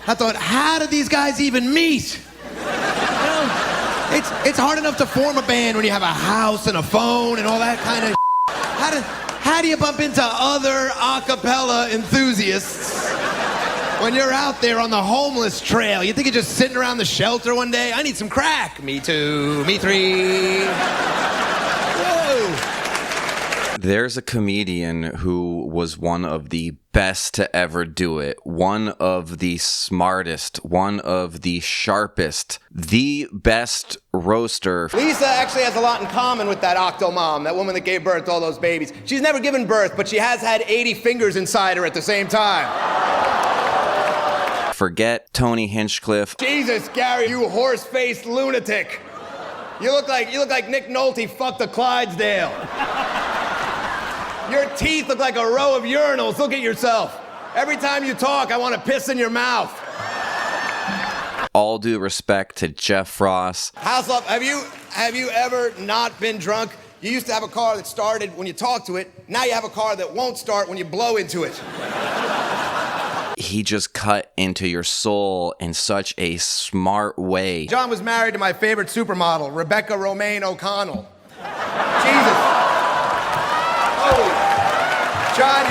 I thought, how did these guys even meet? You know, it's hard enough to form a band when you have a house and a phone and all that kind of How do you bump into other a cappella enthusiasts when you're out there on the homeless trail? You think you're just sitting around the shelter one day? I need some crack. Me too. Me three. Whoa. There's a comedian who was one of the best to ever do it, one of the smartest, one of the sharpest, the best roaster. Lisa actually has a lot in common with that octomom, that woman that gave birth to all those babies. She's never given birth, but she has had 80 fingers inside her at the same time. Forget Tony Hinchcliffe. Jesus, Gary, you horse-faced lunatic. You look like Nick Nolte fucked a Clydesdale. Your teeth look like a row of urinals. Look at yourself. Every time you talk, I want to piss in your mouth. All due respect to Jeff Ross. Hasselhoff, have you ever not been drunk? You used to have a car that started when you talk to it. Now you have a car that won't start when you blow into it. He just cut into your soul in such a smart way. John was married to my favorite supermodel, Rebecca Romaine O'Connell. Jesus. John,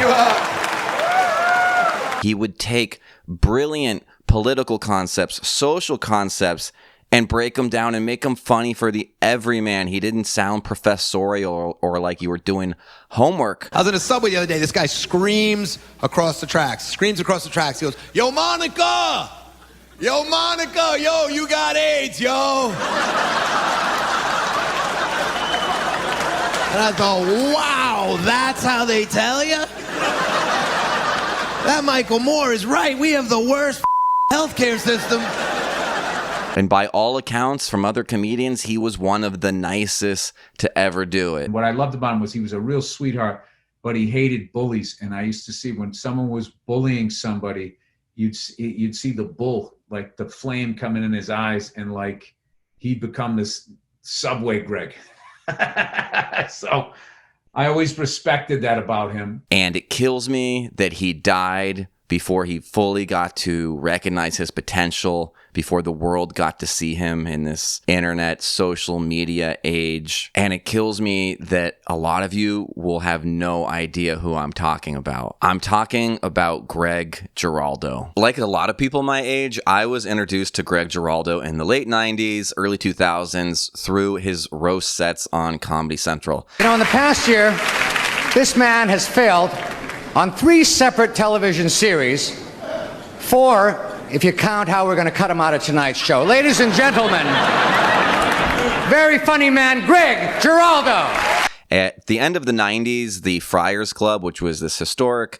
He would take brilliant political concepts, social concepts, and break them down and make them funny for the everyman. He didn't sound professorial or like you were doing homework. I was in a subway the other day. This guy screams across the tracks. He goes, "Yo, Monica! Yo, Monica! Yo, you got AIDS, yo!" And I thought, wow, that's how they tell you? That Michael Moore is right. We have the worst healthcare system. And by all accounts from other comedians, he was one of the nicest to ever do it. What I loved about him was he was a real sweetheart, but he hated bullies. And I used to see when someone was bullying somebody, you'd see the bull, like the flame coming in his eyes, and like he'd become this Subway Greg. So I always respected that about him. And it kills me that he died before he fully got to recognize his potential, before the world got to see him in this internet social media age. And it kills me that a lot of you will have no idea who I'm talking about. I'm talking about Greg Giraldo. Like a lot of people my age, I was introduced to Greg Giraldo in the late 90s, early 2000s through his roast sets on Comedy Central. You know, in the past year, this man has failed on 3 separate television series, 4 if you count how we're going to cut him out of tonight's show. Ladies and gentlemen, very funny man, Greg Giraldo. At the end of the 90s, the Friars Club, which was this historic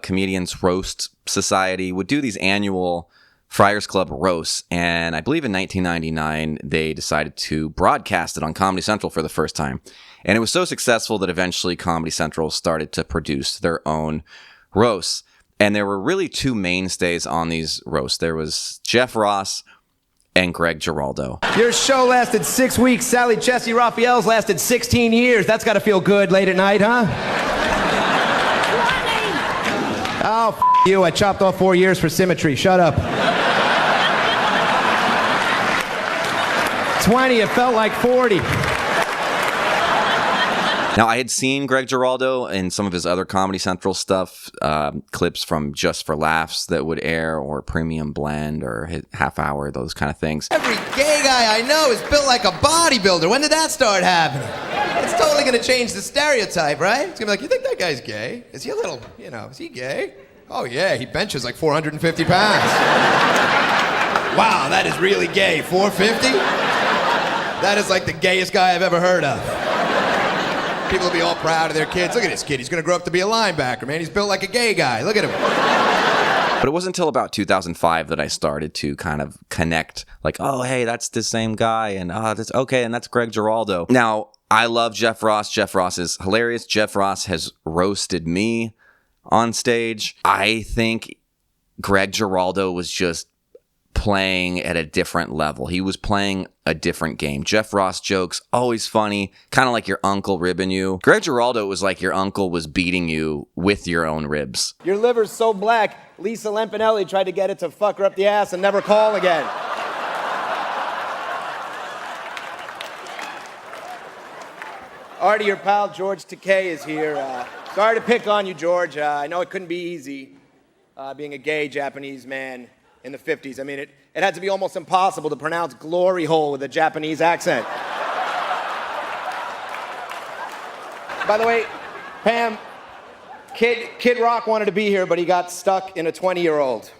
comedians roast society, would do these annual Friars Club roasts. And I believe in 1999, they decided to broadcast it on Comedy Central for the first time. And it was so successful that eventually Comedy Central started to produce their own roasts. And there were really 2 mainstays on these roasts. There was Jeff Ross and Greg Giraldo. Your show lasted 6 weeks. Sally Jesse Raphael's lasted 16 years. That's got to feel good late at night, huh? Oh, you. I chopped off 4 years for symmetry. Shut up. 20. It felt like 40. Now, I had seen Greg Giraldo in some of his other Comedy Central stuff, clips from Just for Laughs that would air, or Premium Blend, or Half Hour, those kind of things. Every gay guy I know is built like a bodybuilder. When did that start happening? It's totally going to change the stereotype, right? It's going to be like, you think that guy's gay? Is he a little, is he gay? Oh, yeah, he benches like 450 pounds. Wow, that is really gay. 450? That is like the gayest guy I've ever heard of. People will be all proud of their kids. Look at this kid. He's going to grow up to be a linebacker, man. He's built like a gay guy. Look at him. But it wasn't until about 2005 that I started to kind of connect, like, oh, hey, that's the same guy, and that's okay, and that's Greg Giraldo. Now, I love Jeff Ross. Jeff Ross is hilarious. Jeff Ross has roasted me on stage. I think Greg Giraldo was just playing at a different level. He was playing a different game. Jeff Ross jokes, always funny, kind of like your uncle ribbing you. Greg Giraldo was like your uncle was beating you with your own ribs. Your liver's so black, Lisa Lampanelli tried to get it to fuck her up the ass and never call again. Artie, your pal George Takei is here. Sorry to pick on you, George. I know it couldn't be easy being a gay Japanese man in the 50s. I mean, it had to be almost impossible to pronounce glory hole with a Japanese accent. By the way, Pam, Kid Rock wanted to be here, but he got stuck in a 20-year-old.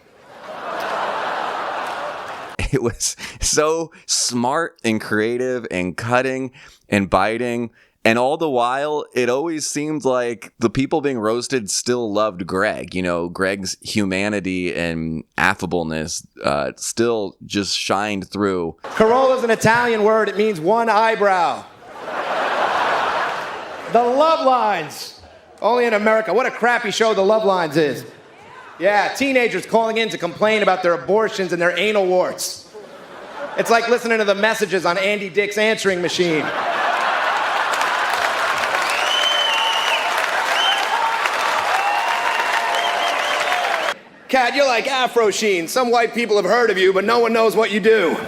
It was so smart and creative and cutting and biting. And all the while, it always seemed like the people being roasted still loved Greg. You know, Greg's humanity and affableness still just shined through. Corolla's an Italian word. It means one eyebrow. The Love Lines. Only in America. What a crappy show The Love Lines is. Yeah, teenagers calling in to complain about their abortions and their anal warts. It's like listening to the messages on Andy Dick's answering machine. Cat, you're like Afro Sheen. Some white people have heard of you, but no one knows what you do. What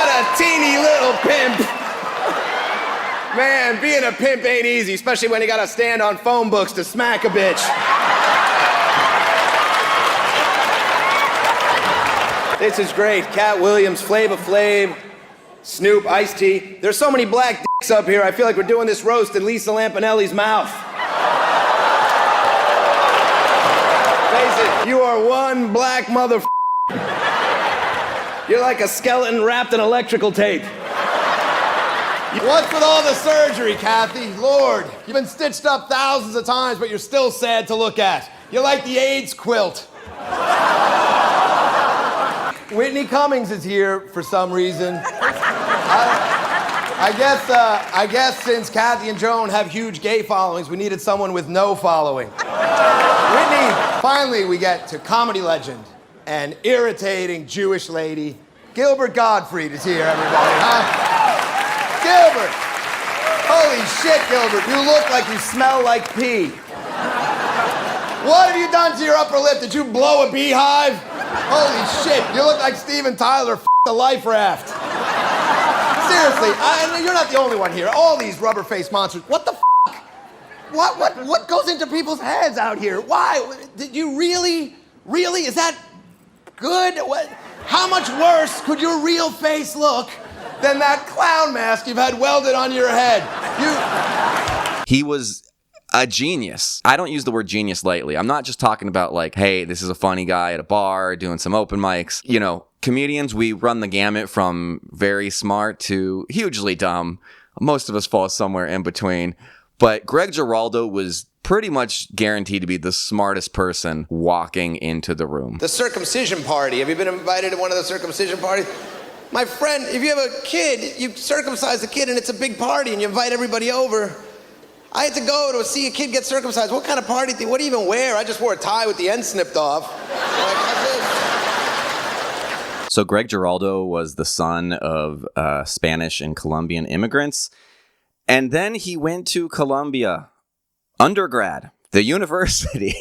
a teeny little pimp. Man, being a pimp ain't easy, especially when you gotta stand on phone books to smack a bitch. This is great. Cat Williams, Flava Flav, Snoop, Ice-T. There's so many black dicks up here, I feel like we're doing this roast in Lisa Lampanelli's mouth. Face it, you are one black motherfucker. You're like a skeleton wrapped in electrical tape. What's with all the surgery, Kathy? Lord, you've been stitched up thousands of times, but you're still sad to look at. You're like the AIDS quilt. Whitney Cummings is here for some reason. I guess since Kathy and Joan have huge gay followings, we needed someone with no following. Whitney, finally we get to comedy legend and irritating Jewish lady. Gilbert Gottfried is here, everybody, huh? Gilbert! Holy shit, Gilbert, you look like you smell like pee. What have you done to your upper lip? Did you blow a beehive? Holy shit, you look like Steven Tyler f***ed a life raft. Seriously, you're not the only one here. All these rubber-faced monsters. What the f***? What goes into people's heads out here? Why? Did you really? Is that good? How much worse could your real face look than that clown mask you've had welded on your head? He was a genius. I don't use the word genius lightly. I'm not just talking about like, hey, this is a funny guy at a bar doing some open mics. You know, comedians, we run the gamut from very smart to hugely dumb. Most of us fall somewhere in between. But Greg Giraldo was pretty much guaranteed to be the smartest person walking into the room. The circumcision party. Have you been invited to one of the circumcision parties? My friend, if you have a kid, you circumcise the kid and it's a big party and you invite everybody over. I had to go to see a kid get circumcised. What kind of party? What do you even wear? I just wore a tie with the end snipped off. So Greg Giraldo was the son of Spanish and Colombian immigrants. And then he went to Columbia, undergrad, the University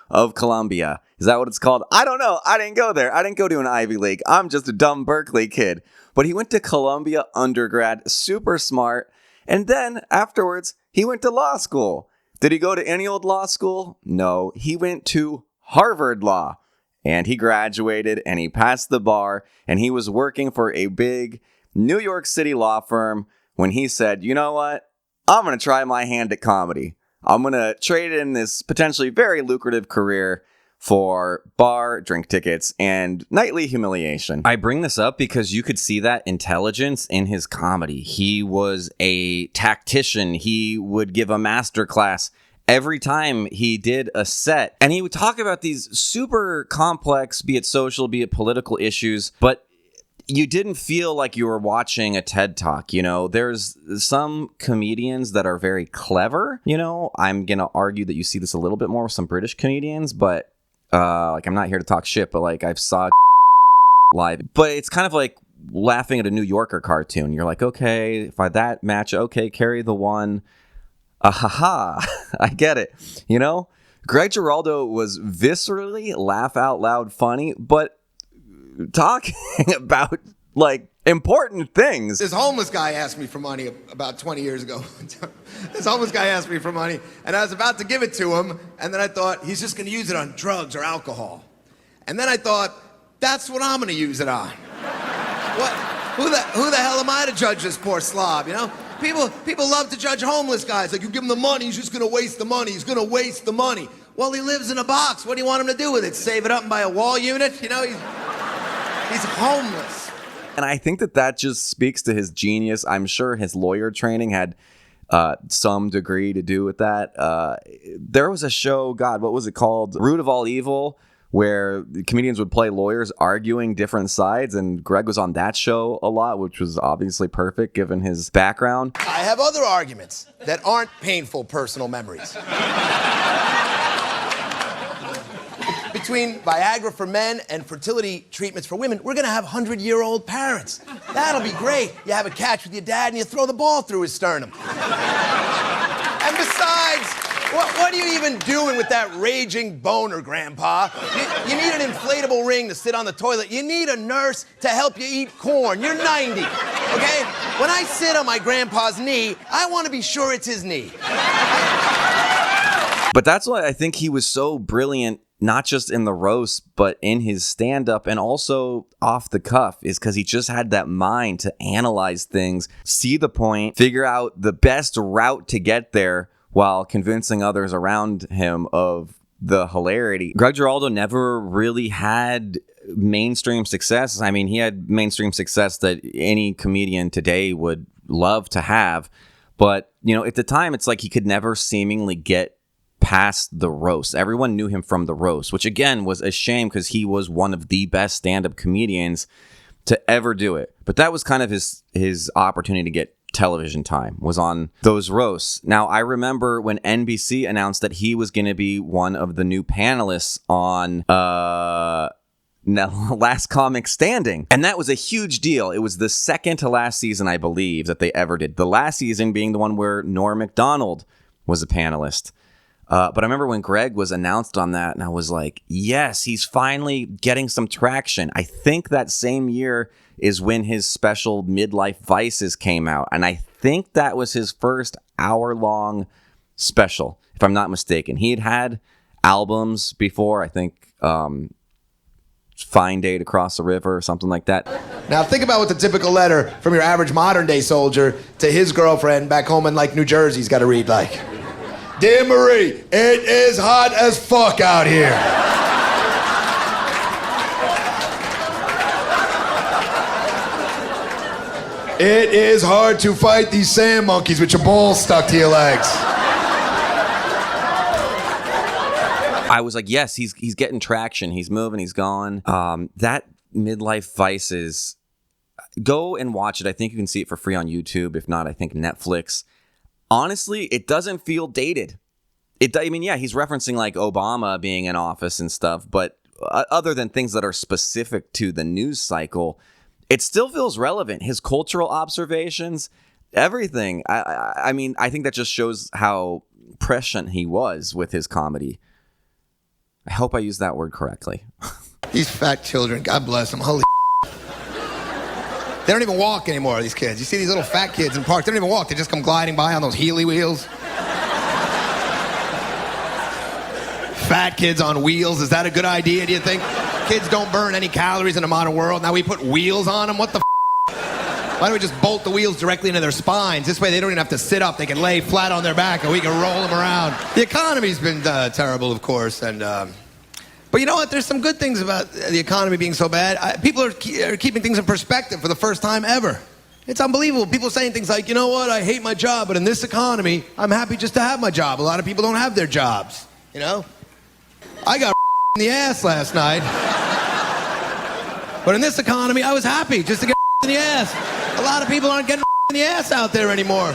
of Columbia. Is that what it's called? I don't know. I didn't go there. I didn't go to an Ivy League. I'm just a dumb Berkeley kid. But he went to Columbia undergrad, super smart. And then afterwards, he went to law school. Did he go to any old law school? No, he went to Harvard Law. And he graduated and he passed the bar and he was working for a big New York City law firm when he said, you know what? I'm going to try my hand at comedy. I'm going to trade in this potentially very lucrative career for bar drink tickets and nightly humiliation. I bring this up because you could see that intelligence in his comedy. He was a tactician. He would give a master class every time he did a set. And he would talk about these super complex, be it social, be it political issues, but you didn't feel like you were watching a TED Talk. You know, there's some comedians that are very clever. You know, I'm going to argue that you see this a little bit more with some British comedians, but Like, I'm not here to talk shit, but like I've saw live. But it's kind of like laughing at a New Yorker cartoon. You're like, okay, if I that match, okay, carry the one. Ha. I get it. You know? Greg Giraldo was viscerally laugh out loud funny, but talking about like important things. This homeless guy asked me for money about 20 years ago. This homeless guy asked me for money, and I was about to give it to him, and then I thought, he's just going to use it on drugs or alcohol. And then I thought, that's what I'm going to use it on. What? Who the hell am I to judge this poor slob, you know? People love to judge homeless guys. Like, you give him the money, he's just going to waste the money. He's going to waste the money. Well, he lives in a box. What do you want him to do with it? Save it up and buy a wall unit? You know, he's homeless. And I think that just speaks to his genius. I'm sure his lawyer training had some degree to do with that. There was a show, God, what was it called? Root of All Evil, where the comedians would play lawyers arguing different sides, and Greg was on that show a lot, which was obviously perfect given his background. I have other arguments that aren't painful personal memories. Between Viagra for men and fertility treatments for women, we're gonna have 100-year-old parents. That'll be great. You have a catch with your dad and you throw the ball through his sternum. And besides, what are you even doing with that raging boner, Grandpa? You need an inflatable ring to sit on the toilet. You need a nurse to help you eat corn. You're 90, okay? When I sit on my grandpa's knee, I want to be sure it's his knee. But that's why I think he was so brilliant, not just in the roast, but in his stand-up and also off the cuff, is because he just had that mind to analyze things, see the point, figure out the best route to get there, while convincing others around him of the hilarity. Greg Giraldo never really had mainstream success. I mean, he had mainstream success that any comedian today would love to have. But, you know, at the time, it's like he could never seemingly get past the roast. Everyone knew him from the roast, which, again, was a shame because he was one of the best stand-up comedians to ever do it. But that was kind of his opportunity to get television time, was on those roasts. Now, I remember when NBC announced that he was going to be one of the new panelists on Last Comic Standing. And that was a huge deal. It was the second to last season, I believe, that they ever did. The last season being the one where Norm Macdonald was a panelist. But I remember when Greg was announced on that, and I was like, yes, he's finally getting some traction. I think that same year is when his special Midlife Vices came out. And I think that was his first hour-long special, if I'm not mistaken. He had albums before, I think Fine Day to Cross the River or something like that. Now think about what the typical letter from your average modern-day soldier to his girlfriend back home in, like, New Jersey's got to read like. Dear Marie, it is hot as fuck out here. It is hard to fight these sand monkeys with your balls stuck to your legs. I was like, yes, he's getting traction. He's moving. He's going. That Midlife Vices, go and watch it. I think you can see it for free on YouTube. If not, I think Netflix. Honestly, it doesn't feel dated. I mean, yeah, he's referencing like Obama being in office and stuff, but other than things that are specific to the news cycle, it still feels relevant. His cultural observations, everything. I mean, I think that just shows how prescient he was with his comedy. I hope I used that word correctly. These fat children, God bless them. Holy They don't even walk anymore, these kids. You see these little fat kids in parks, they don't even walk. They just come gliding by on those Healy wheels. Fat kids on wheels, is that a good idea, do you think? Kids don't burn any calories in a modern world. Now we put wheels on them, what the Why don't we just bolt the wheels directly into their spines? This way they don't even have to sit up. They can lay flat on their back and we can roll them around. The economy's been terrible, of course, and but you know what? There's some good things about the economy being so bad. People are keeping things in perspective for the first time ever. It's unbelievable. People are saying things like, you know what? I hate my job, but in this economy, I'm happy just to have my job. A lot of people don't have their jobs, you know? I got in the ass last night. But in this economy, I was happy just to get in the ass. A lot of people aren't getting in the ass out there anymore.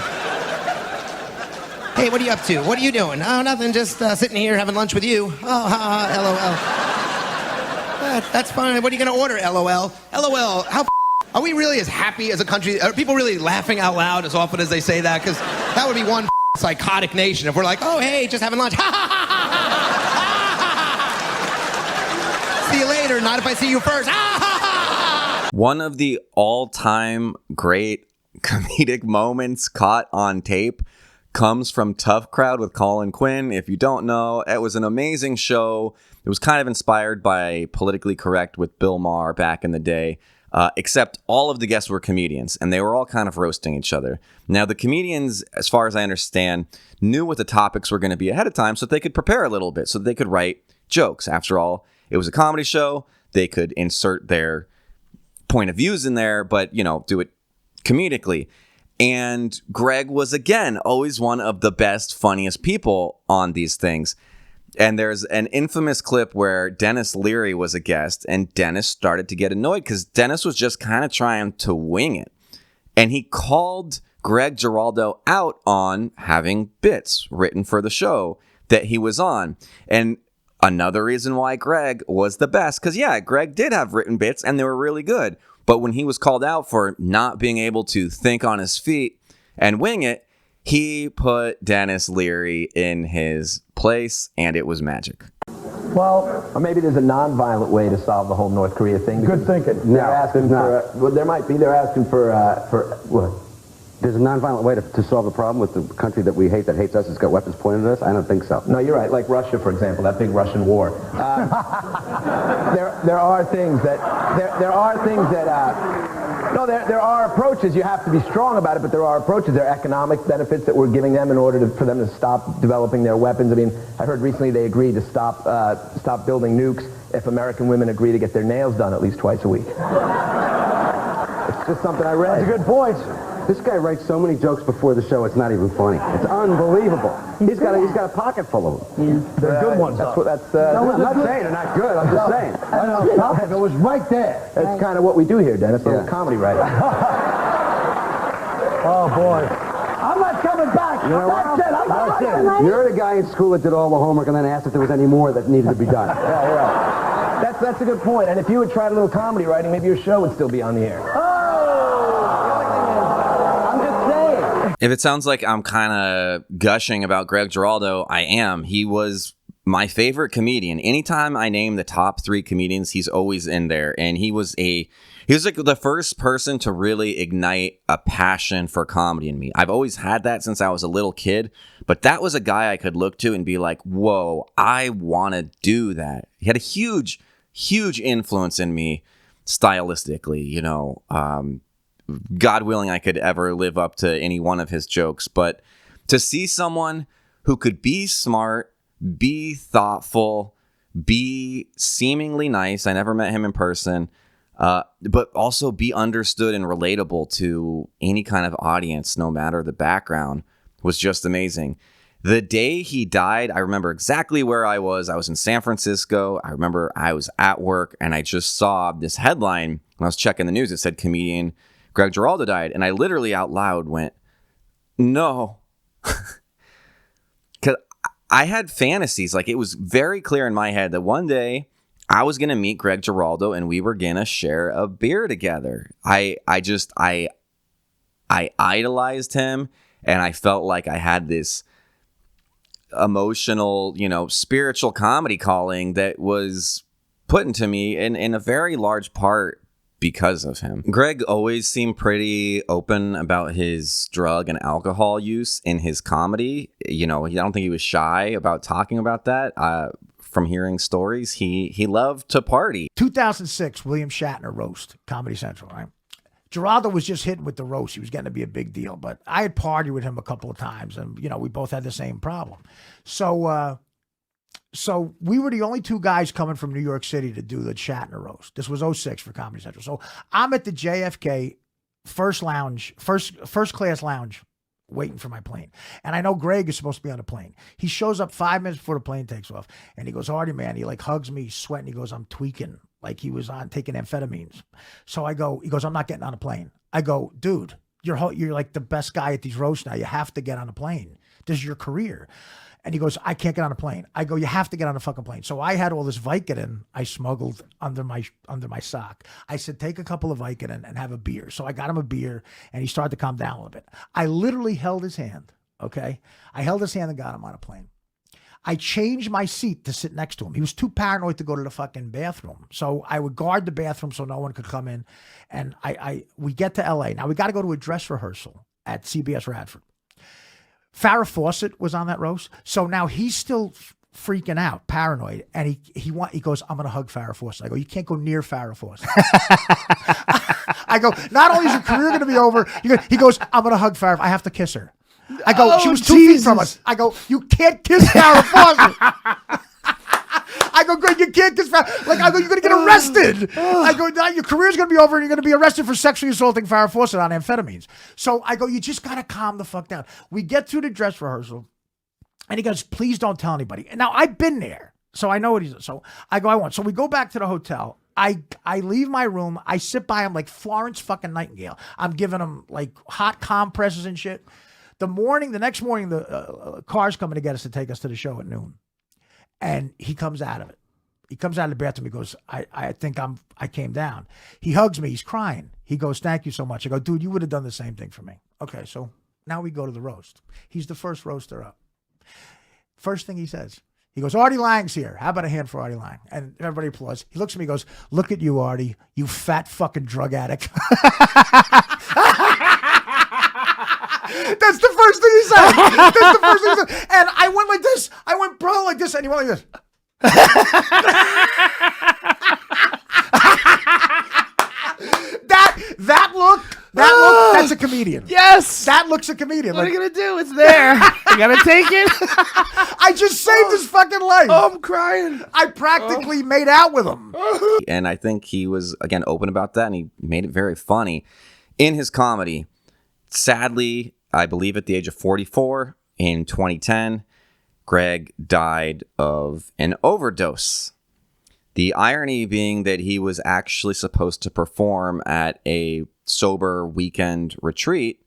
Hey, what are you up to? What are you doing? Oh, nothing, just sitting here having lunch with you. Oh, ha, ha, LOL. That's fine. What are you going to order, LOL? LOL, are we really as happy as a country? Are people really laughing out loud as often as they say that? Because that would be one psychotic nation if we're like, oh, hey, just having lunch. See you later, not if I see you first. One of the all-time great comedic moments caught on tape comes from Tough Crowd with Colin Quinn. If you don't know, it was an amazing show. It was kind of inspired by Politically Correct with Bill Maher back in the day, except all of the guests were comedians, and they were all kind of roasting each other. Now, the comedians, as far as I understand, knew what the topics were going to be ahead of time so that they could prepare a little bit, so that they could write jokes. After all, it was a comedy show. They could insert their point of views in there, but, do it comedically. And Greg was, again, always one of the best, funniest people on these things. And there's an infamous clip where Dennis Leary was a guest, and Dennis started to get annoyed because Dennis was just kind of trying to wing it. And he called Greg Giraldo out on having bits written for the show that he was on. And another reason why Greg was the best, because, yeah, Greg did have written bits, and they were really good. But when he was called out for not being able to think on his feet and wing it, he put Dennis Leary in his place, and it was magic. Well, or maybe there's a non-violent way to solve the whole North Korea thing. Good thinking. They're asking for, well, there might be. They're asking for what? There's a nonviolent way to solve the problem with the country that we hate, that hates us, that's got weapons pointed at us? I don't think so. No, you're right. Like Russia, for example, that big Russian war. There are things that there are approaches. You have to be strong about it, but there are approaches. There are economic benefits that we're giving them in order for them to stop developing their weapons. I mean, I heard recently they agreed to stop building nukes if American women agree to get their nails done at least twice a week. It's just something I read. That's a good point. This guy writes so many jokes before the show, it's not even funny. It's unbelievable. He's got a pocket full of them. Yeah. They're good ones. No, I'm not saying they're not good. I'm just saying. I know. It was right there. That's kind of what we do here, Dennis. A little comedy writing. Oh, boy. I'm not coming back. You know what? That's it. You're the guy in school that did all the homework and then asked if there was any more that needed to be done. Yeah, you're right. That's a good point. And if you had tried a little comedy writing, maybe your show would still be on the air. If it sounds like I'm kind of gushing about Greg Giraldo, I am. He was my favorite comedian. Anytime I name the top 3 comedians, he's always in there. And he was like the first person to really ignite a passion for comedy in me. I've always had that since I was a little kid, but that was a guy I could look to and be like, whoa, I want to do that. He had a huge, huge influence in me stylistically, God willing, I could ever live up to any one of his jokes. But to see someone who could be smart, be thoughtful, be seemingly nice, I never met him in person, but also be understood and relatable to any kind of audience, no matter the background, was just amazing. The day he died, I remember exactly where I was. I was in San Francisco. I remember I was at work, and I just saw this headline when I was checking the news. It said comedian Greg Giraldo died, and I literally out loud went, no. Because I had fantasies. Like, it was very clear in my head that one day I was going to meet Greg Giraldo and we were going to share a beer together. I idolized him, and I felt like I had this emotional, spiritual comedy calling that was put into me in a very large part because of him. Greg always seemed pretty open about his drug and alcohol use in his comedy. I don't think he was shy about talking about that. From hearing stories, he loved to party. 2006, William Shatner roast, Comedy Central, right? Giraldo was just hitting with the roast. He was getting to be a big deal, but I had partied with him a couple of times, and, we both had the same problem. So we were the only 2 guys coming from New York City to do the Shatner roast. This was 06 for Comedy Central. So I'm at the JFK first class lounge waiting for my plane. And I know Greg is supposed to be on the plane. He shows up 5 minutes before the plane takes off, and he goes, Artie, man, he hugs me, he's sweating. He goes, I'm tweaking, like he was on taking amphetamines. So he goes, I'm not getting on a plane. I go, dude, you're like the best guy at these roasts now. You have to get on a plane. This is your career. And he goes, I can't get on a plane. I go, you have to get on a fucking plane. So I had all this Vicodin I smuggled under my sock. I said, take a couple of Vicodin and have a beer. So I got him a beer, and he started to calm down a little bit. I literally held his hand, okay? I held his hand and got him on a plane. I changed my seat to sit next to him. He was too paranoid to go to the fucking bathroom. So I would guard the bathroom so no one could come in. And we get to LA. Now we got to go to a dress rehearsal at CBS Radford. Farrah Fawcett was on that roast. So now he's still freaking out, paranoid. And he goes, I'm going to hug Farrah Fawcett. I go, you can't go near Farrah Fawcett. I go, not only is your career going to be over, he goes, I'm going to hug Farrah. I have to kiss her. I go, she was 2 feet from us. I go, you can't kiss Farrah Fawcett. I go, Greg, you can't kiss Farrah. Like, I go, you're going to get arrested. I go, now your career's going to be over and you're going to be arrested for sexually assaulting Farrah Fawcett on amphetamines. So I go, you just got to calm the fuck down. We get through the dress rehearsal and he goes, please don't tell anybody. And now I've been there, so I know what he's, so I go, I won't. So we go back to the hotel. I leave my room. I sit by him like Florence fucking Nightingale. I'm giving him like hot compresses and shit. The next morning, the car's coming to get us to take us to the show at noon. And he comes out of it. He comes out of the bathroom. He goes, I think I came down. He hugs me. He's crying. He goes, thank you so much. I go, dude, you would have done the same thing for me. Okay, so now we go to the roast. He's the first roaster up. First thing he says, he goes, Artie Lang's here. How about a hand for Artie Lang? And everybody applauds. He looks at me and goes, look at you, Artie, you fat fucking drug addict. That's the first thing he said. And I went like this. I went, bro, like this. And he went like this. that look, that's a comedian. Yes. That looks a comedian. What are you going to do? It's there. You got to take it. I just saved his fucking life. Oh, I'm crying. I practically made out with him. And I think he was, again, open about that, and he made it very funny in his comedy. Sadly, I believe at the age of 44 in 2010, Greg died of an overdose. The irony being that he was actually supposed to perform at a sober weekend retreat,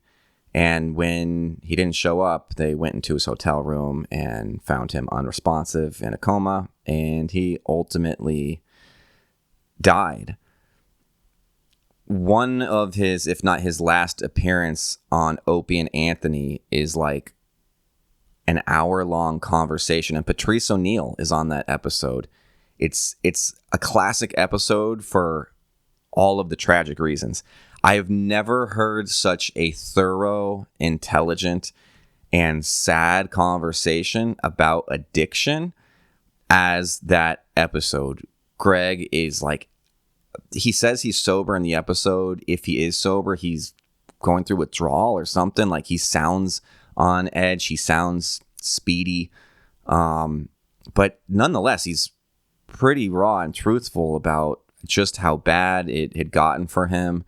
and when he didn't show up, they went into his hotel room and found him unresponsive in a coma, and he ultimately died. One of his, if not his last appearance on Opie and Anthony is like an hour-long conversation, and Patrice O'Neal is on that episode. It's a classic episode for all of the tragic reasons. I have never heard such a thorough, intelligent, and sad conversation about addiction as that episode. Greg is like, he says he's sober in the episode. If he is sober, he's going through withdrawal or something. Like, he sounds on edge. He sounds speedy. But nonetheless, he's pretty raw and truthful about just how bad it had gotten for him.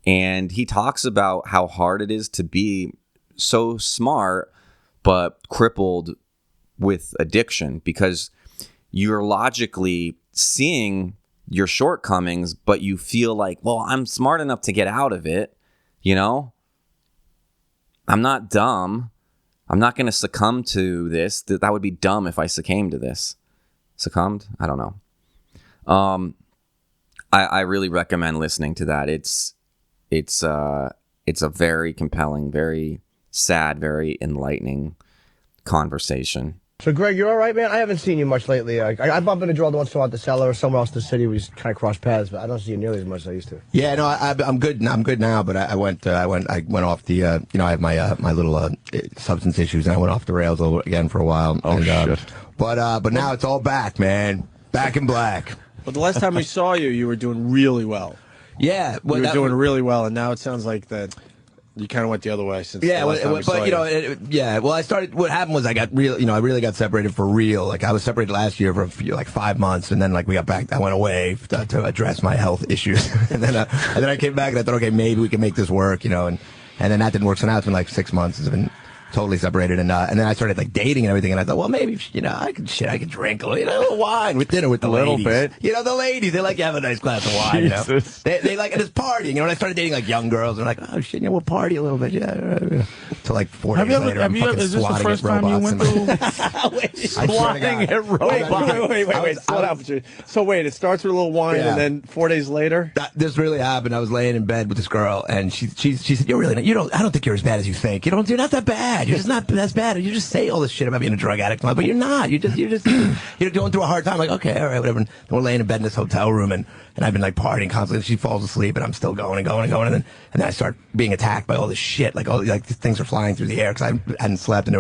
And he talks about how hard it is to be so smart, but crippled with addiction, because you're logically seeing your shortcomings, but you feel like, well, I'm smart enough to get out of it. You know, I'm not dumb. I'm not going to succumb to this. That would be dumb if I succumbed to this. Succumbed? I don't know. I really recommend listening to that. It's a very compelling, very sad, very enlightening conversation. So, Greg, you're all right, man? I haven't seen you much lately. I bump into Giraldo once in a while at the cellar or somewhere else in the city. We just kind of cross paths, but I don't see you nearly as much as I used to. Yeah, no, I'm good. I'm good now. But I went off the. I have my little substance issues, and I went off the rails again for a while. Oh, shit. But now it's all back, man. Back in black. But the last time we saw you, you were doing really well. Yeah, you were doing really well, and now it sounds like that. You kind of went the other way since. Yeah, the last time we saw you. Well, I started. What happened was I got real. I really got separated for real. Like, I was separated last year for like 5 months, and then like we got back. I went away to address my health issues, and then I came back and I thought, okay, maybe we can make this work, and then that didn't work. So now it's been like 6 months. It's been totally separated. And then I started like dating and everything. And I thought, well, maybe, I could drink a little wine with dinner with the ladies. A little bit. The ladies, they like to have a nice glass of wine, They like, and it's partying. And I started dating like young girls. And they're like, oh shit, we'll party a little bit. Yeah. Till like 4 days later, I'm fucking is this the first time you went through swatting at robots? Wait, slow down. So wait, it starts with a little wine and then 4 days later? This really happened. I was laying in bed with this girl and she said, you're really not, I don't think you're as bad as you think. You're not that bad. You're just not as bad. You just say all this shit about being a drug addict, but you're not. You're going through a hard time. Like, okay, all right, whatever. And we're laying in bed in this hotel room and I've been like partying constantly. She falls asleep and I'm still going and going and going. And then I start being attacked by all this shit. Like things are flying through the air because I hadn't slept. And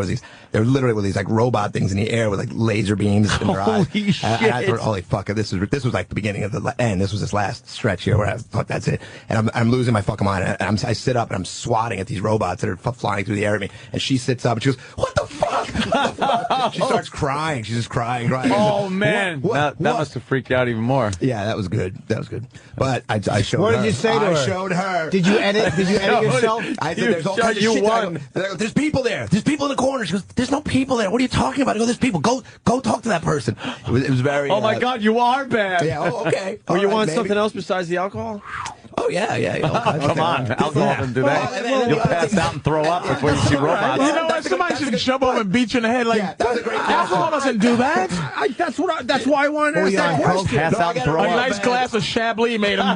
there literally were these like robot things in the air with like laser beams in their eyes. Holy shit. And I thought, holy fuck, this was like the beginning of the end. This was this last stretch here where I thought that's it. And I'm losing my fucking mind. And I sit up and I'm swatting at these robots that are flying through the air at me. And she sits up and she goes, what the fuck? What the fuck? She starts crying. She's just crying. Oh, man. That must have freaked out even more. Yeah, that was good. But I showed her. What did you say to her? I showed her. Did you edit yourself? I said, there's all kinds of shit. There's people there. There's people in the corner. She goes, there's no people there. What are you talking about? I go, there's people. Go talk to that person. It was very... Oh, my God, you are bad. Yeah, okay. Or you want something else besides the alcohol? Oh, yeah. Come on. Alcohol can do that. You'll pass out and throw up before you see robots. You know what? Somebody should jump over and beat you in the head. Like, alcohol doesn't do that. That's why I wanted to ask that question. Pass out and throw up. A nice glass of Chablis made him. I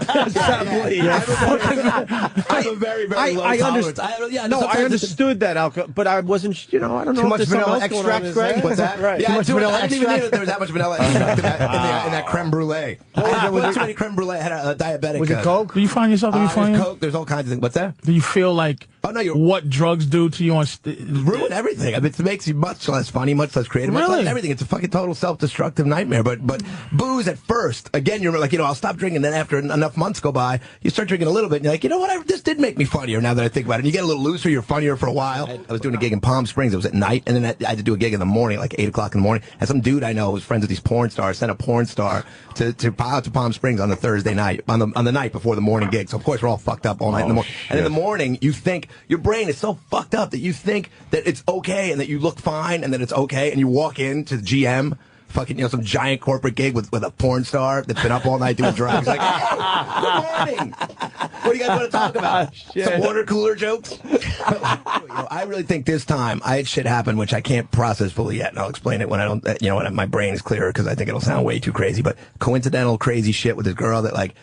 have a very, very low tolerance. I understood that alcohol, but I wasn't, I don't know. Too much vanilla extract, Greg? What's that? Right. Yeah, I didn't even know that there was that much vanilla extract in that creme brulee. I put too many creme brulee. I had a diabetic. Was it Coke? Do you find yourself to be funny? There's Coke. There's all kinds of things. What's that? Do you feel like what drugs do to you on ruin everything? I mean, it makes you much less funny, much less creative, much less everything. It's a fucking total self-destructive nightmare. But booze at first, again, you're like, I'll stop drinking. Then after enough months go by, you start drinking a little bit, and you're like, you know what? This did make me funnier now that I think about it. And you get a little looser, you're funnier for a while. I was doing a gig in Palm Springs. It was at night, and then I had to do a gig in the morning, like 8 o'clock in the morning. And some dude I know was friends with these porn stars, sent a porn star to out to Palm Springs on the Thursday night, on the night before the morning gig. So of course we're all fucked up all night in the morning. And in the morning, you think your brain is so fucked up that you think that it's okay and that you look fine and that it's okay, and you walk into the GM. Fucking, some giant corporate gig with a porn star that's been up all night doing drugs. Like, hey, good morning. What do you guys want to talk about? Some water cooler jokes? I really think this time I had shit happen which I can't process fully yet, and I'll explain it when I don't, when my brain is clearer, because I think it'll sound way too crazy. But coincidental crazy shit with this girl that like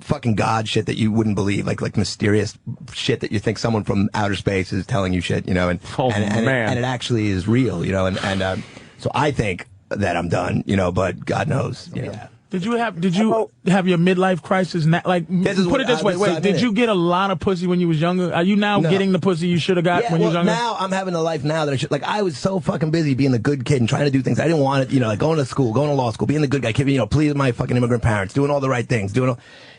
fucking God shit that you wouldn't believe, like mysterious shit that you think someone from outer space is telling you shit, and it actually is real, and so I think that I'm done, but God knows, Yeah. Did you have your midlife crisis now? Like, put it this way. Wait, did you get a lot of pussy when you was younger? Are you now getting the pussy you should have got when you was younger? Now I'm having a life now that I should. Like, I was so fucking busy being the good kid and trying to do things I didn't want it. Like going to school, going to law school, being the good guy, pleasing my fucking immigrant parents, doing all the right things, doing all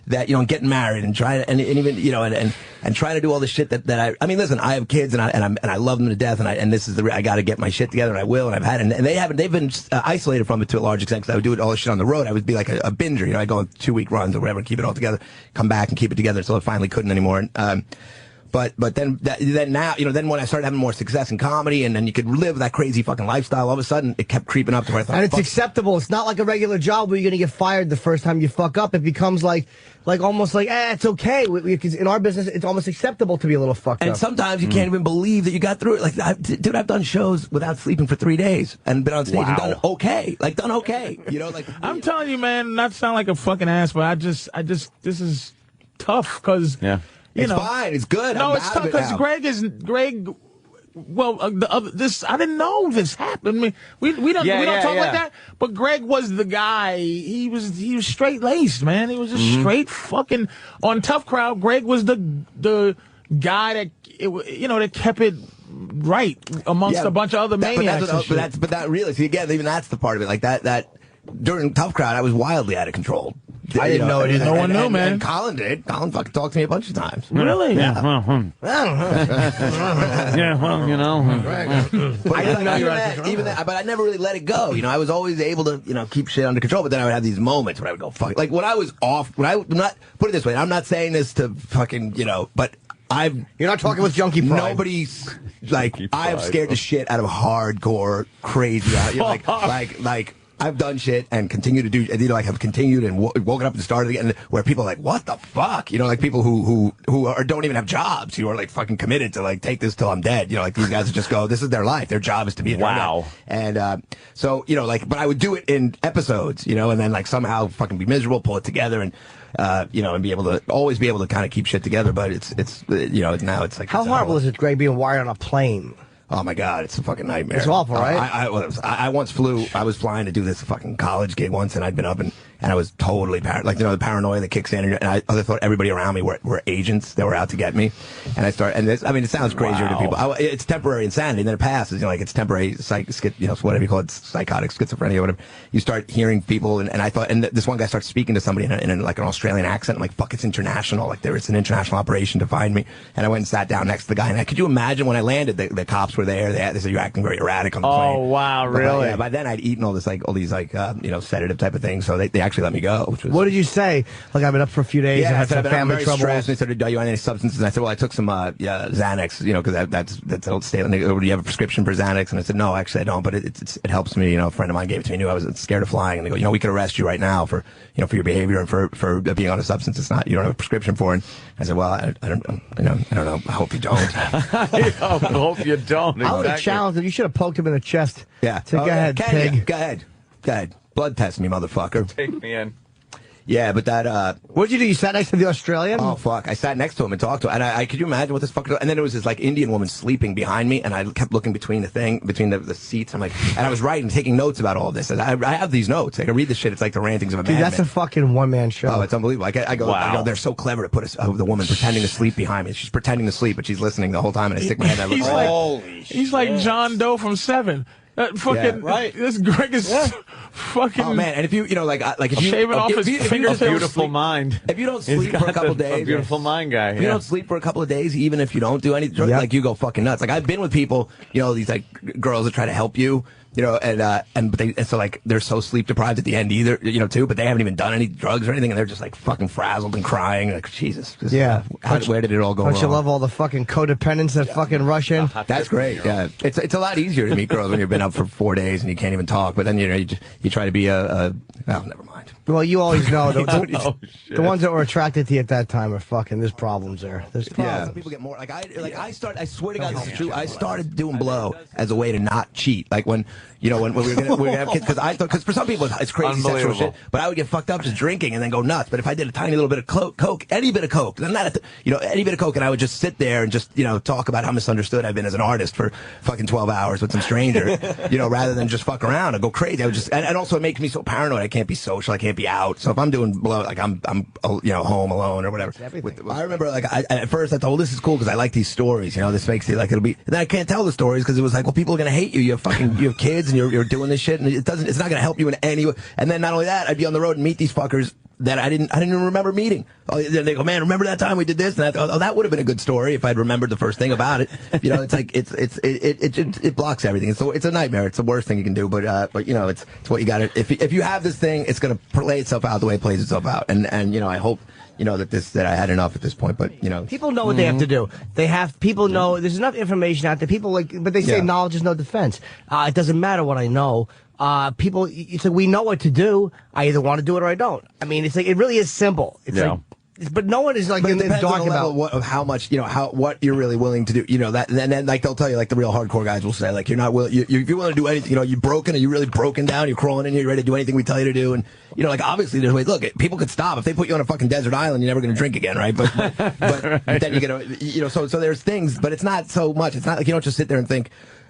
that, and getting married and trying to, and even, and trying to do all the shit that I mean, listen, I have kids and I love them to death, and this is I got to get my shit together, and I will, and I've had, and they've been isolated from it to a large extent, because I would do it all this shit on the road. I would be like a binger, I go on 2-week runs or whatever, keep it all together, come back and keep it together until I finally couldn't anymore. But then now, then when I started having more success in comedy, and then you could live that crazy fucking lifestyle, all of a sudden it kept creeping up to where I thought, and it's acceptable. It's not like a regular job where you're gonna get fired the first time you fuck up. It becomes like almost like, it's okay. Because in our business, it's almost acceptable to be a little fucked up. And sometimes you can't even believe that you got through it. Like, I've done shows without sleeping for 3 days and been on stage and done okay. I'm telling you, man, not to sound like a fucking ass, but I just, this is tough, because it's fine. It's good. No, it's tough because Greg. Well, I didn't know this happened. I mean, we don't talk like that. But Greg was the guy. He was straight laced, man. He was just straight fucking on Tough Crowd. Greg was the guy that kept it right amongst a bunch of other maniacs. But that really, see, again, even that's the part of it. Like that during Tough Crowd, I was wildly out of control. I didn't know it either. No one knew, man. And Colin did. Colin fucking talked to me a bunch of times. Really? Yeah. But I didn't know but I never really let it go. I was always able to, keep shit under control. But then I would have these moments when I would go, fuck. Like when I was off, put it this way, I'm not saying this to fucking, but You're not talking with Junkie Pride. Nobody's like I'm scared the shit out of hardcore crazy. Like I've done shit and continue to do. You know, like have continued and woken up and started again. Where people are like, what the fuck? You know, like people who don't even have jobs. You are like fucking committed to like take this till I'm dead. You know, like these guys just go. This is their life. Their job is to be there. Wow. And so you know, like, but I would do it in episodes. You know, and then like somehow fucking be miserable, pull it together, and you know, and be able to always be able to kind of keep shit together. But it's you know, now it's like how horrible is it, Greg, being wired on a plane? Oh my God, it's a fucking nightmare. It's awful, right? I once flew. I was flying to do this fucking college gig once, and I'd been up and I was totally like, you know, the paranoia that kicks in, and I thought everybody around me were agents that were out to get me, and I started. And this, I mean, it sounds crazier to people. It's temporary insanity, and then it passes. You know, like it's temporary you know, whatever you call it, psychotic schizophrenia, whatever. You start hearing people, and I thought, and this one guy starts speaking to somebody in like an Australian accent. I'm like, fuck, it's international. Like it's an international operation to find me. And I went and sat down next to the guy, and could you imagine when I landed, the cops were there. They said you're acting very erratic on the plane. Oh wow, really? By then I'd eaten all these you know, sedative type of things, so they actually let me go. Which was, what did you say? Like, I've been up for a few days. Yeah, I had some family trouble. Stressed. And they said, "Are you on any substances?" And I said, "Well, I took some Xanax, you know, because that's old state. Do you have a prescription for Xanax?" And I said, "No, actually, I don't, but it helps me. You know, a friend of mine gave it to me. Knew I was scared of flying, and they go, you know, we could arrest you right now for your behavior and for being on a substance it's not you don't have a prescription for." And I said, "Well, I don't know. I hope you don't." I hope you don't. I would have challenged him. You should have poked him in the chest. Yeah. Go ahead, pig. Go ahead. Blood test me, motherfucker. Take me in. Yeah, but that, what'd you do? You sat next to the Australian? Oh, fuck. I sat next to him and talked to him. And could you imagine what this fucker, and then there was this, like, Indian woman sleeping behind me, and I kept looking between the seats. I'm like, and I was writing, taking notes about all of this. And I have these notes. I can read this shit. It's like the rantings of a madman. Dude, that's a fucking one-man show. Oh, it's unbelievable. I go, they're so clever to put the woman pretending to sleep behind me. She's pretending to sleep, but she's listening the whole time, and I stick my head out. He's like John Doe from Seven. Fucking right. This Greg is fucking. Oh man! And if you know, like if you shaving off his fingertips, beautiful mind. If you don't sleep for a couple of days, a beautiful mind guy. If you don't sleep for a couple of days, even if you don't do any drugs, like you go fucking nuts. Like I've been with people, you know, these like girls that try to help you. You know, and so like they're so sleep deprived at the end either, you know, too, but they haven't even done any drugs or anything, and they're just like fucking frazzled and crying, like Jesus. Where did it all go wrong? Don't you love all the fucking codependents that fucking rush in? That's great. Yeah, it's a lot easier to meet girls when you've been up for 4 days and you can't even talk. But then you try to be well, never mind. Well, you always know the ones that were attracted to you at that time are fucking. There's problems there. There's problems. Yeah, some people get more I swear to God, this is true. I started doing blow as a way to not cheat. Like when we were gonna have kids, because for some people it's crazy sexual shit. But I would get fucked up just drinking and then go nuts. But if I did a tiny little bit of coke, any bit of coke, any bit of coke, and I would just sit there and just talk about how misunderstood I've been as an artist for fucking 12 hours with some stranger, rather than just fuck around and go crazy. I would just and also it makes me so paranoid. I can't be social. I can't be out. So if I'm doing blow, like I'm home alone or whatever. I remember at first I thought, well, this is cool because I like these stories. This makes it like it'll be. And then I can't tell the stories because it was like, well, people are gonna hate you. You have kids and you're doing this shit and it's not gonna help you in any way. And then not only that, I'd be on the road and meet these fuckers that I didn't even remember meeting. Oh, they go, man, remember that time we did this? And I thought, oh, that would have been a good story if I'd remembered the first thing about it. It's like it blocks everything. It's a nightmare. It's the worst thing you can do. But it's what you got to. If you have this thing, it's gonna play itself out the way it plays itself out. And I hope that I had enough at this point. But people know what they have to do. People know there's enough information out there. People but they say knowledge is no defense. It doesn't matter what I know. It's like we know what to do. I either want to do it or I don't. I mean, it's like it really is simple. It's like, but no one is like in the dark about how much what you're really willing to do. That, and then like they'll tell you, like the real hardcore guys will say, like, you're not willing. If you're willing to do anything, you're broken. Are you really broken down? You're crawling in here. You're ready to do anything we tell you to do. And like obviously there's ways. Look, people could stop if they put you on a fucking desert island. You're never going to drink again, right? But then you get so there's things, but it's not so much. It's not like you don't just sit there and think,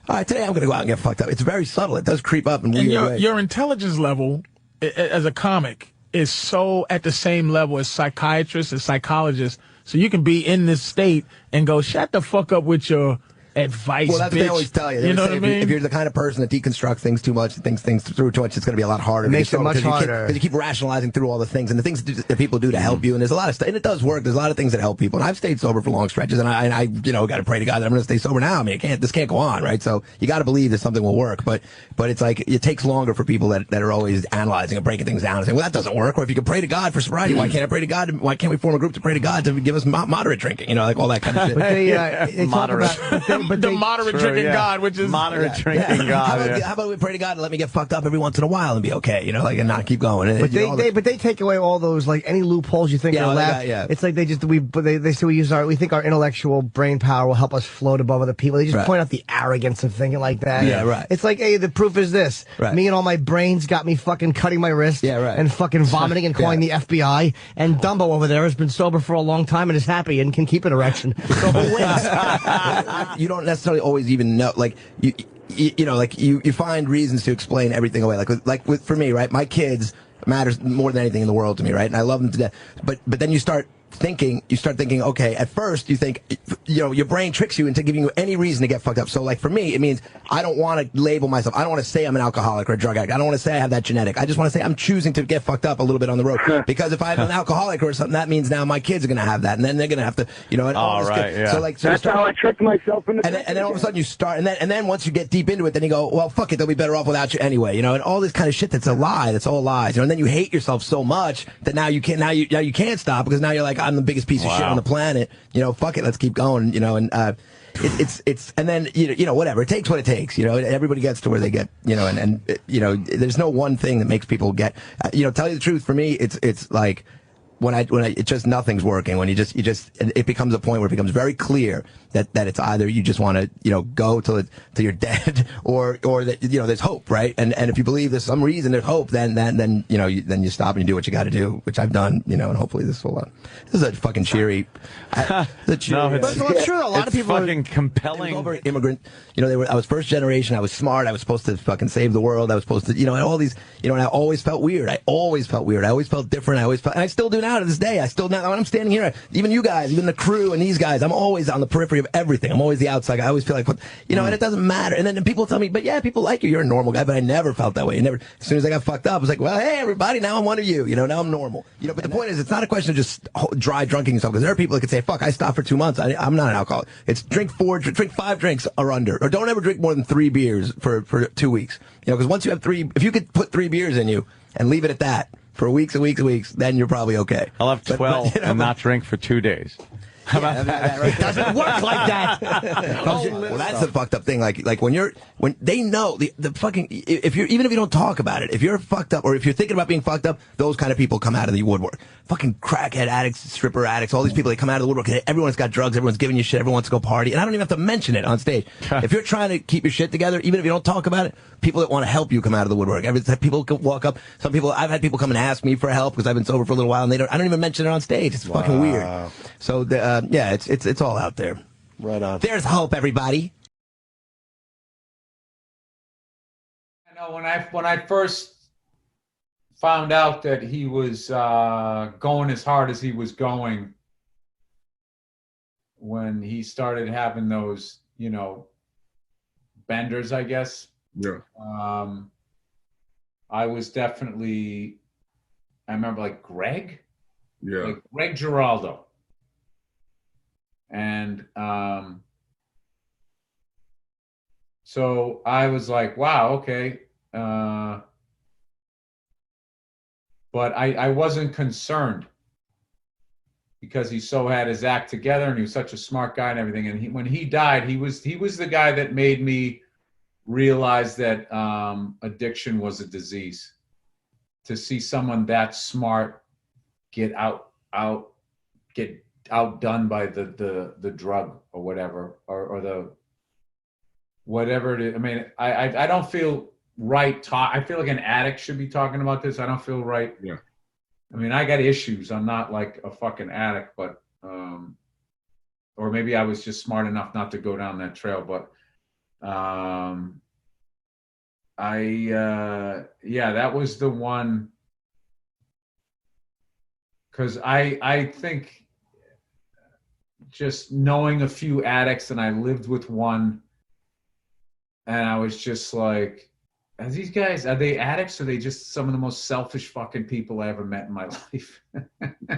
all right, today I'm going to go out and get fucked up. It's very subtle. It does creep up in weird ways. Your intelligence level as a comic is so at the same level as psychiatrists and psychologists. So you can be in this state and go, shut the fuck up with your advice. Well, that's what they bitch. always tell you. They You know always what I say mean? if you're the kind of person that deconstructs things too much, thinks things through too much, it's going to be a lot harder. It makes it much harder. Because you keep rationalizing through all the things and the things that people do to help you. And there's a lot of stuff, and it does work. There's a lot of things that help people. And I've stayed sober for long stretches, and I got to pray to God that I'm going to stay sober now. I mean, this can't go on, right? So you got to believe that something will work. But it's like it takes longer for people that are always analyzing and breaking things down and saying, well, that doesn't work. Or if you can pray to God for sobriety, why can't I pray to God? Why can't we form a group to pray to God to give us moderate drinking? You know, like all that kind of shit. But they talk about the moderate drinking God, which is moderate drinking God. How about we pray to God and let me get fucked up every once in a while and be okay, you know, like and not keep going. And, But they take away all those, like, any loopholes you think are left. It's like they say we think our intellectual brain power will help us float above other people. They just point out the arrogance of thinking like that. Yeah, right. It's like, hey, the proof is this. Right. Me and all my brains got me fucking cutting my wrist. Yeah, right. And fucking vomiting and calling the FBI. And Dumbo over there has been sober for a long time and is happy and can keep an erection. So who wins? You don't necessarily always even know, like you find reasons to explain everything away. For me, right? My kids matters more than anything in the world to me, right? And I love them to death. But then you start thinking, okay, at first you think, your brain tricks you into giving you any reason to get fucked up. So like for me, it means I don't want to label myself. I don't want to say I'm an alcoholic or a drug addict. I don't want to say I have that genetic. I just want to say I'm choosing to get fucked up a little bit on the road. Because if I'm an alcoholic or something, that means now my kids are going to have that. And then they're going to have to, and all this right, yeah. So that's how I tricked myself into and then all of a sudden you start, and then once you get deep into it, then you go, well, fuck it, they'll be better off without you anyway, and all this kind of shit that's a lie, that's all lies, and then you hate yourself so much that now you can't stop because now you're like, I'm the biggest piece of shit on the planet, fuck it, let's keep going, and it's and then whatever, it takes what it takes, everybody gets to where they get, and there's no one thing that makes people get, tell you the truth, for me, it's like when it just nothing's working, when it becomes a point where it becomes very clear that it's either you just want to go till you're dead or that there's hope, right? And if you believe there's some reason there's hope, then you stop and you do what you got to do, which I've done, and hopefully this is a fucking cheery. No, it's true. A lot of people fucking compelling. Over immigrant, I was first generation. I was smart. I was supposed to fucking save the world. I was supposed to, and all these, and I always felt weird. I always felt different. And I still do now to this day. When I'm standing here, even you guys, even the crew and these guys, I'm always on the periphery of everything. I'm always the outside guy. I always feel like, and it doesn't matter. And then people tell me, but yeah, people like you. You're a normal guy. But I never felt that way. As soon as I got fucked up, I was like, well, hey, everybody, now I'm one of you. Now I'm normal. But the point is, it's not a question of just dry drunking yourself, because there are people that could say, fuck, I stopped for 2 months. I'm not an alcoholic. It's drink 5 drinks or under, or don't ever drink more than 3 beers for 2 weeks. Because once you have 3, if you could put 3 beers in you and leave it at that for weeks and weeks and weeks, then you're probably okay. I'll have 12 and not drink for 2 days. How about that? It doesn't work like that. Well, that's the fucked up thing. Like when they know the fucking, even if you don't talk about it, if you're fucked up or if you're thinking about being fucked up, those kind of people come out of the woodwork. Fucking crackhead addicts, stripper addicts, all these people, they come out of the woodwork. Everyone's got drugs, everyone's giving you shit, everyone wants to go party, and I don't even have to mention it on stage. If you're trying to keep your shit together, even if you don't talk about it, people that want to help you come out of the woodwork. People can walk up. I've had people come and ask me for help because I've been sober for a little while, and I don't even mention it on stage. It's fucking weird. So it's all out there. Right on. There's hope, everybody. I know when I first found out that he was going as hard as he was going, when he started having those, benders, I guess. Yeah. I was definitely, I remember like Greg. Yeah. Like Greg Giraldo. And so I was like, wow, okay. But I wasn't concerned because he so had his act together and he was such a smart guy and everything. And when he died, he was the guy that made me realize that addiction was a disease. To see someone that smart get outdone by the drug or whatever, or the whatever it is. I mean, I don't feel right. I feel like an addict should be talking about this. I don't feel right. Yeah. I mean, I got issues. I'm not like a fucking addict, but or maybe I was just smart enough not to go down that trail. But that was the one. Because I think just knowing a few addicts, and I lived with one, and I was just like, are these guys, are they addicts, or are they just some of the most selfish fucking people I ever met in my life?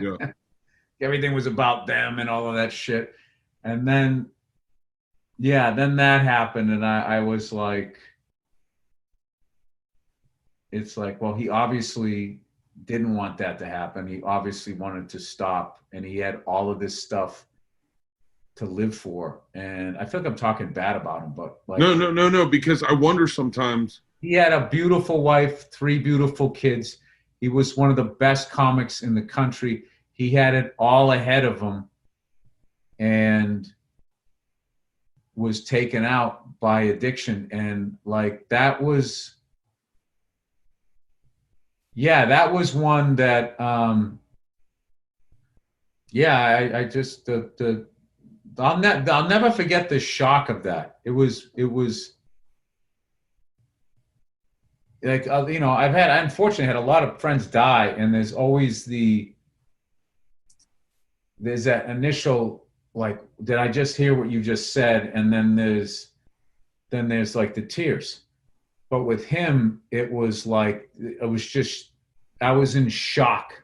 Yeah. Everything was about them and all of that shit. And then, yeah, then that happened, and I was like, it's like, well, he obviously didn't want that to happen. He obviously wanted to stop, and he had all of this stuff to live for. And I feel like I'm talking bad about him, but like, No, because I wonder sometimes. He had a beautiful wife, 3 beautiful kids. He was one of the best comics in the country. He had it all ahead of him and was taken out by addiction. And like, that was, yeah, that was one that, yeah, I just, I'll never forget the shock of that. It was like, you know, I unfortunately had a lot of friends die, and there's always there's that initial, like, did I just hear what you just said? And then there's like the tears. But with him, it was like, I was in shock.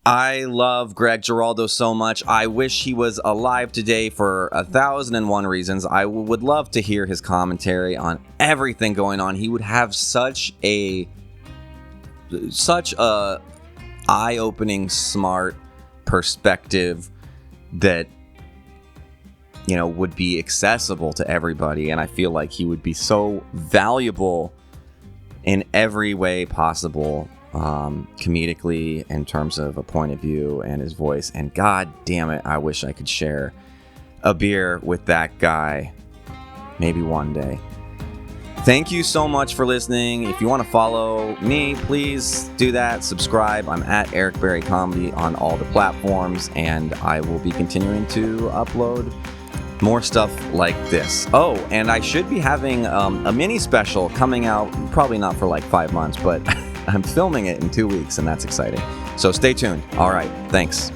I love Greg Giraldo so much. I wish he was alive today for 1,001 reasons. I would love to hear his commentary on everything going on. He would have such a eye-opening, smart perspective that, you know, would be accessible to everybody. And I feel like he would be so valuable in every way possible. Comedically, in terms of a point of view and his voice, and god damn it, I wish I could share a beer with that guy maybe one day. Thank you so much for listening. If you want to follow me, please do that. Subscribe. I'm at Eric Berry Comedy on all the platforms, and I will be continuing to upload more stuff like this. Oh, and I should be having a mini special coming out, probably not for like 5 months, but I'm filming it in 2 weeks, and that's exciting. So stay tuned. All right, thanks.